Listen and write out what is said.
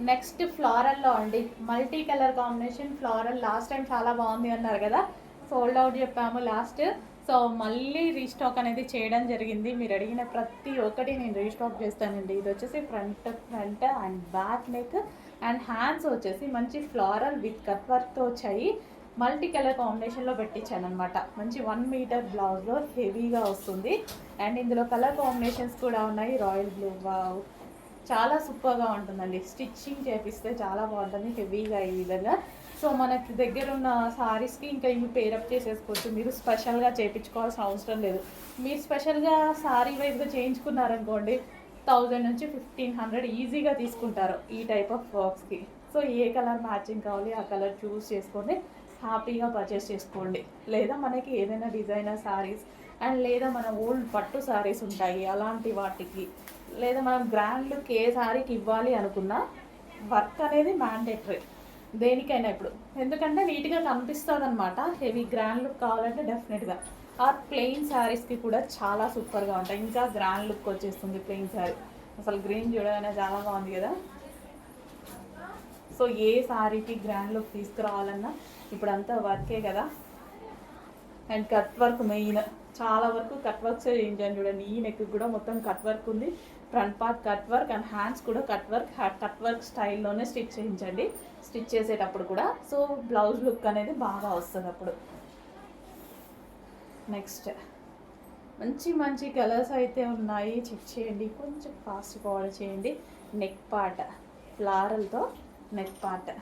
Next ఫ్లోరల్లో అండి, multi colour combination floral. Last time చాలా బాగుంది అన్నారు కదా, సోల్డ్ అవుట్ చెప్పాము లాస్ట్. సో మళ్ళీ రీస్టాక్ అనేది చేయడం జరిగింది. మీరు అడిగిన ప్రతి ఒక్కటి నేను రీస్టాక్ చేస్తానండి. ఇది వచ్చేసి front and back neck and hands వచ్చేసి మంచి ఫ్లోరల్ విత్ కట్ వర్క్తో వచ్చాయి. మల్టీ కలర్ కాంబినేషన్లో పెట్టించాను అనమాట. మంచి 1 మీటర్ బ్లౌజ్లో హెవీగా వస్తుంది. అండ్ ఇందులో కలర్ కాంబినేషన్స్ కూడా ఉన్నాయి. రాయల్ బ్లూ, వావ్, చాలా సూపర్గా ఉంటుందండి. స్టిచ్చింగ్ చేపిస్తే చాలా బాగుంటుంది హెవీగా ఈ విధంగా. సో మనకి దగ్గర ఉన్న సారీస్కి ఇంకా ఇవి పేరప్ చేసేసుకోవచ్చు. మీరు స్పెషల్గా చేయించుకోవాల్సిన అవసరం లేదు. మీరు స్పెషల్గా సారీ వైజ్గా చేయించుకున్నారనుకోండి, 1000 నుంచి 1500 ఈజీగా తీసుకుంటారు ఈ టైప్ ఆఫ్ వర్క్స్కి. సో ఏ కలర్ మ్యాచింగ్ కావాలి ఆ కలర్ చూస్ చేసుకొని హ్యాపీగా పర్చేస్ చేసుకోండి. లేదా మనకి ఏదైనా డిజైనర్ సారీస్ అండ్ లేదా మన ఓల్డ్ పట్టు సారీస్ ఉంటాయి, అలాంటి వాటికి, లేదా మనం గ్రాండ్ లుక్ ఏ సారీకి ఇవ్వాలి అనుకున్నా వర్క్ అనేది మ్యాండేటరీ దేనికైనా ఇప్పుడు. ఎందుకంటే నీట్గా కనిపిస్తుంది అనమాట. హెవీ గ్రాండ్ లుక్ కావాలంటే డెఫినెట్గా. ఆ ప్లెయిన్ శారీస్కి కూడా చాలా సూపర్గా ఉంటాయి. ఇంకా గ్రాండ్ లుక్ వచ్చేస్తుంది ప్లెయిన్ శారీ. అసలు గ్రీన్ చూడగానే చాలా బాగుంది కదా. సో ఏ శారీకి గ్రాండ్ లుక్ తీసుకురావాలన్నా ఇప్పుడంతా వర్కే కదా. అండ్ కట్ వర్క్ మెయిన్, చాలా వరకు కట్ వర్క్స్ చేయించాను చూడండి. ఈ నెక్ కూడా మొత్తం కట్ వర్క్ ఉంది. Front part cut work and hands కూడా కట్ వర్క్ స్టైల్లోనే స్టిచ్ చేయించండి స్టిచ్ చేసేటప్పుడు కూడా. సో బ్లౌజ్ లుక్ అనేది బాగా వస్తుంది అప్పుడు. నెక్స్ట్ మంచి మంచి కలర్స్ అయితే ఉన్నాయి, చెక్ చేయండి. కొంచెం ఫాస్ట్ ఫార్వర్డ్ చేయండి. నెక్ పార్ట్ ఫ్లారల్తో నెక్ పార్ట్